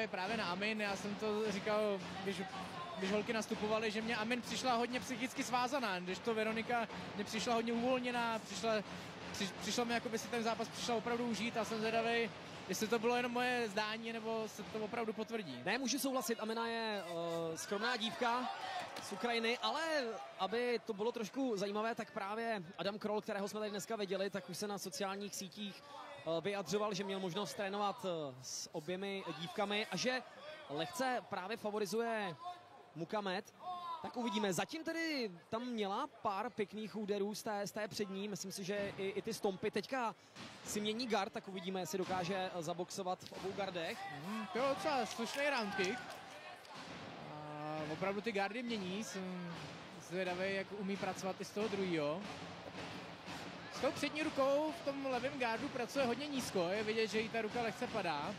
právě na Amin. Já jsem to říkal, když holky nastupovaly, že mě Amin přišla hodně psychicky svázaná, když to Veronika mě přišla hodně uvolněná, přišlo mi, jako by si ten zápas přišla opravdu užít a jsem zvědavý, jestli to bylo jenom moje zdání, nebo se to opravdu potvrdí. Ne, můžu souhlasit, Amina je skromná dívka z Ukrajiny, ale aby to bylo trošku zajímavé, tak právě Adam Kroll, kterého jsme tady dneska viděli, tak už se na sociálních sítích vyjadřoval, že měl možnost trénovat s oběmi dívkami a že lehce právě favorizuje Mukamed. Tak uvidíme. Zatím tedy tam měla pár pěkných úderů z té přední. Myslím si, že i ty stompy. Teďka si mění gard, tak uvidíme, jestli dokáže zaboxovat v obou gardech. To je docela slušný round kick. A opravdu ty gardy mění. Jsem zvědavý, jak umí pracovat i z toho druhého. S tou přední rukou v tom levém gardu pracuje hodně nízko. Je vidět, že jí ta ruka lehce padá,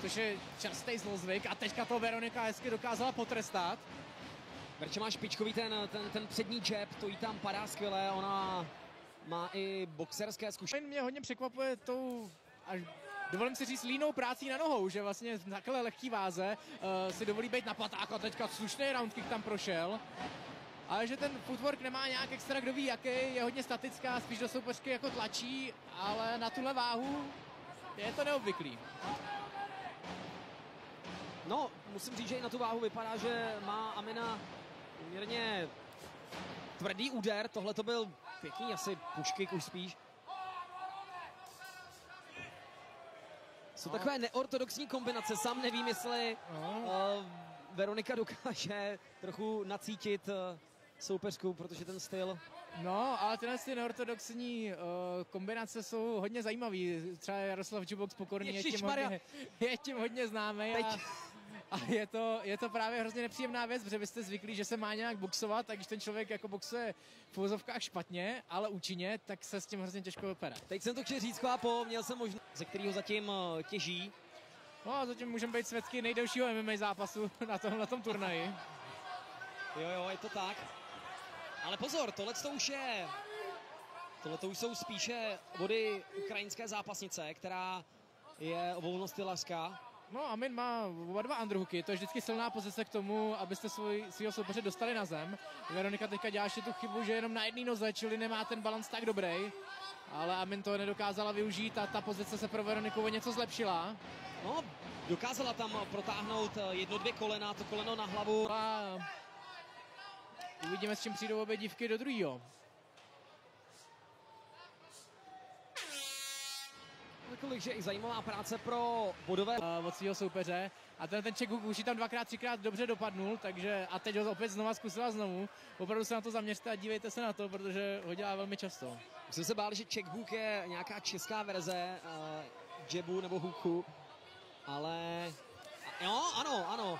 což je častý zlozvyk. A teďka to Veronika hezky dokázala potrestat. Verče má špičkový ten přední jab, to jí tam padá skvěle, ona má i boxerské zkušenosti. Mě hodně překvapuje tou, až dovolím si říct, línou prácí na nohou, že vlastně v takhle lehký váze si dovolí být na patách a teďka slušný round kick tam prošel. Ale že ten footwork nemá nějak extra, kdo ví jaký, je hodně statická, spíš do soupeřky jako tlačí, ale na tuhle váhu je to neobvyklý. No, musím říct, že i na tu váhu vypadá, že má Amina poměrně tvrdý úder, tohle to byl pěkný, asi puškyk už spíš. Jsou takové neortodoxní kombinace, sám nevím, jestli Veronika dokáže trochu nacítit soupeřku, protože ten styl... No, ale tyhle ty neortodoxní kombinace jsou hodně zajímavý. Třeba Jaroslav Džubox Pokorný je tím hodně známý. A je to právě hrozně nepříjemná věc, protože vy jste zvyklí, že se má nějak boxovat a když ten člověk jako boxuje v uvozovkách špatně, ale účinně, tak se s tím hrozně těžko vypadá. Teď jsem to chtěl říct, Chvápo, měl jsem možnost, ze kterého zatím těží. No a zatím můžeme být svědky nejdelšího MMA zápasu na tom turnaji. Jo, je to tak. Ale pozor, tohle už jsou spíše vody ukrajinské zápasnice, která je o volnost stylařská. No, Amin má oba dva underhooky, to je vždycky silná pozice k tomu, abyste svýho soupeře dostali na zem. Veronika teďka dělá ještě tu chybu, že jenom na jedné noze, čili nemá ten balans tak dobrý. Ale Amin to nedokázala využít a ta pozice se pro Veroniku o něco zlepšila. No, dokázala tam protáhnout 1-2 kolena, to koleno na hlavu. A uvidíme, s čím přijdou obě dívky do druhého. Kolik, že i zajímavá práce pro bodové od svého soupeře a ten check hook už ji tam dvakrát, třikrát dobře dopadnul, takže a teď ho opět zkusila znovu. Opravdu se na to zaměřte a dívejte se na to, protože ho dělá velmi často. Jsem se bál, že check hook je nějaká česká verze jabu nebo hooku, ale jo, ano.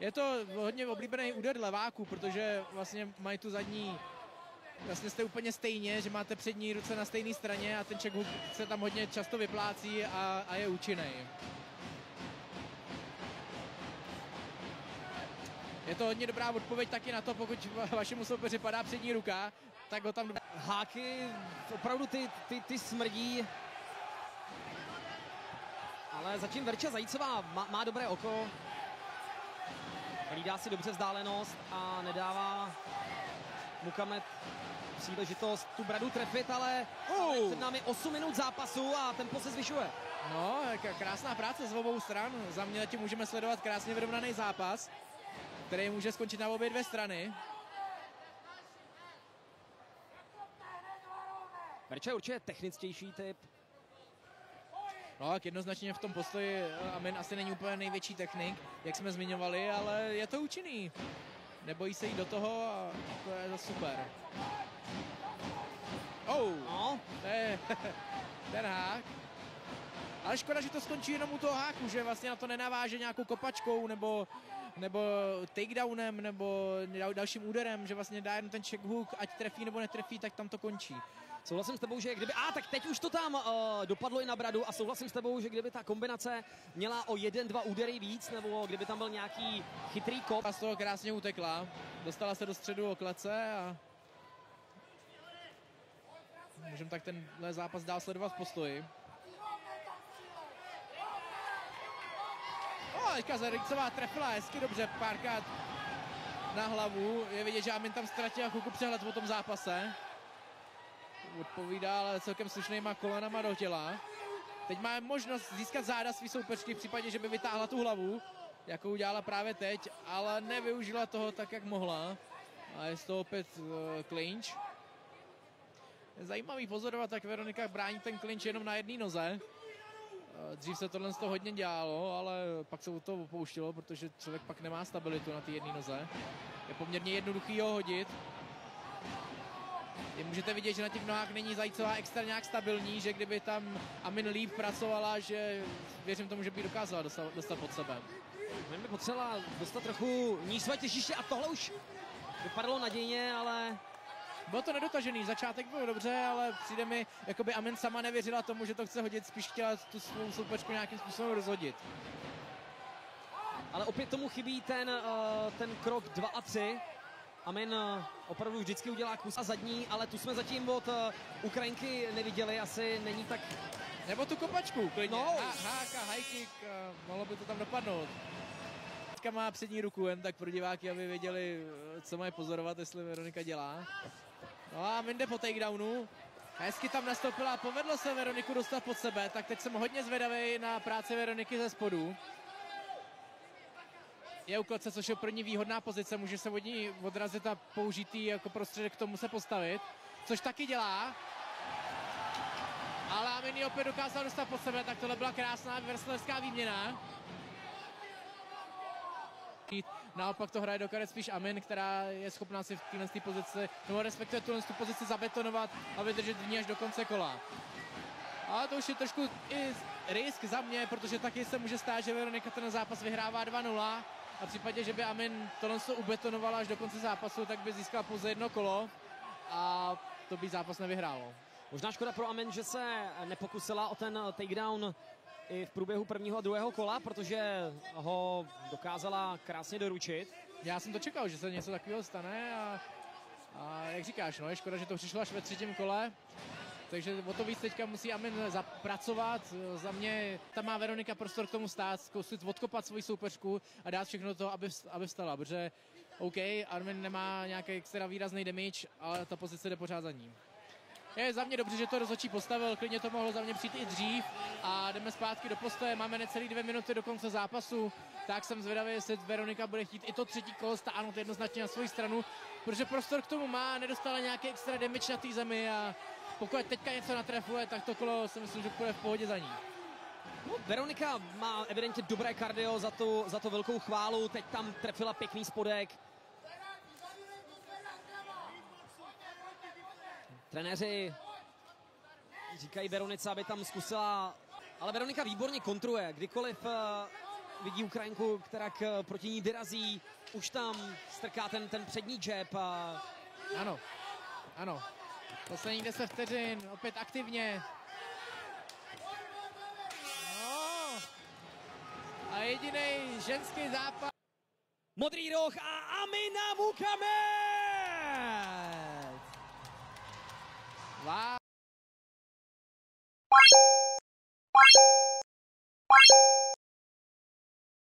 Je to hodně oblíbený úder leváku, protože vlastně mají tu zadní. Vlastně jste úplně stejně, že máte přední ruce na stejné straně a ten check hook se tam hodně často vyplácí a je účinný. Je to hodně dobrá odpověď taky na to, pokud vašemu soupeři padá přední ruka, tak ho tam... Háky, opravdu ty smrdí. Ale zatím Verča Zajícová má dobré oko. Hlídá si dobře vzdálenost a nedává Mukamed příležitost tu bradu trefit, ale před námi 8 minut zápasu a tempo se zvyšuje. No, krásná práce z obou stran. Za mě tím můžeme sledovat krásně vyrovnaný zápas, který může skončit na obě dvě strany. Verča je určitě techničtější typ. No, tak jednoznačně v tom postoji Amin asi není úplně největší technik, jak jsme zmiňovali, ale je to účinný. Nebojí se jít do toho a to je to super. No. To je ten hák. Ale škoda, že to skončí jenom u toho háku, že vlastně na to nenaváže nějakou kopačkou nebo takedownem nebo dalším úderem, že vlastně dá jen ten check hook, ať trefí nebo netrefí, tak tam to končí. Souhlasím s tebou, že kdyby... tak teď už to tam dopadlo i na bradu a souhlasím s tebou, že kdyby ta kombinace měla o 1-2 údery víc, nebo kdyby tam byl nějaký chytrý kop. A z toho krásně utekla. Dostala se do středu oklece a můžeme tak tenhle zápas dál sledovat v postoji. teďka Zarincová trefila hezky dobře, párkrát na hlavu. Je vidět, že Amin tam ztratil chvilku přehled o tom zápase. Odpovídá, ale celkem slušnýma kolenama do těla. Teď má možnost získat záda svý soupeřky v případě, že by vytáhla tu hlavu, jakou udělala právě teď, ale nevyužila toho tak, jak mohla. A je to opět clinch. Je zajímavý pozorovat, jak Veronika brání ten clinch jenom na jedné noze. Dřív se tohle z toho hodně dělalo, ale pak se u toho opouštilo, protože člověk pak nemá stabilitu na té jedné noze. Je poměrně jednoduchý ho hodit. Můžete vidět, že na těch nohách není Zajícová extra nějak stabilní, že kdyby tam Amin líp pracovala, že věřím tomu, že by dokázala dostat pod sebe. Amin by potřebovala dostat trochu níž své těžiště a tohle už vypadalo nadějně, ale... Bylo to nedotažený, začátek byl dobře, ale přijde mi, jako by Amin sama nevěřila tomu, že to chce hodit, spíš chtěla tu svou soupeřku nějakým způsobem rozhodit. Ale opět tomu chybí ten krok 2 a 3. Amin opravdu vždycky udělá kus a zadní, ale tu jsme zatím od Ukrajinky neviděli, asi není tak... Nebo tu kopačku, klidně. No. Háka, high kick, mohlo by to tam dopadnout. Teďka má přední ruku, jen tak pro diváky, aby věděli, co mají pozorovat, jestli Veronika dělá. No a Amin jde po takedownu. Hezky tam nastoupila, povedlo se Veroniku dostat pod sebe, tak teď jsem hodně zvědavý na práci Veroniky ze spodu. Je u klece, což je pro ní výhodná pozice, může se od ní odrazit a použít jí jako prostředek k tomu se postavit, což taky dělá. Ale Amin ji opět dokázal dostat pod sebe, tak tohle byla krásná wrestlerská výměna. Naopak to hraje do karet spíš Amin, která je schopná si v téhle pozici, nebo respektive tu pozici zabetonovat a vydržet v ní až do konce kola. Ale to už je trošku i risk za mě, protože taky se může stát, že Veronika ten zápas vyhrává 2-0 a v případě, že by Amin tohle ubetonovala až do konce zápasu, tak by získala pouze jedno kolo a to by zápas nevyhrálo. Možná škoda pro Amin, že se nepokusila o ten takedown i v průběhu prvního a druhého kola, protože ho dokázala krásně doručit. Já jsem to čekal, že se něco takového stane a jak říkáš, no, je škoda, že to přišlo až ve třetím kole. Takže o to víc teďka musí Amin zapracovat. Za mě tam má Veronika prostor k tomu stát, zkusit odkopat svoji soupeřku a dát všechno to, aby vstala. Protože OK, Amin nemá nějaký extra výrazný damage, ale ta pozice jde pořád za ním. Je za mě dobře, že to rozhodčí postavil, klidně to mohlo za mě přijít i dřív a jdeme zpátky do postoje, máme necelý 2 minuty do konce zápasu, tak jsem zvědavý, jestli Veronika bude chtít i to třetí kolo stáhnout jednoznačně na svou stranu, protože prostor k tomu má, nedostala nějaký extra damage na té zemi a pokud teďka něco natrefuje, tak to kolo si myslím, že bude v pohodě za ní. No, Veronika má evidentně dobré kardio za to velkou chválu, teď tam trefila pěkný spodek. Trenéři říkají Veronice, aby tam zkusila, ale Veronika výborně kontruje, kdykoliv vidí Ukrajinku, která proti ní vyrazí, už tam strká ten přední jab. Ano, ano, poslední 10 vteřin, opět aktivně. No. A jediný ženský zápas. Modrý roh a Amina Mukamed! Wow.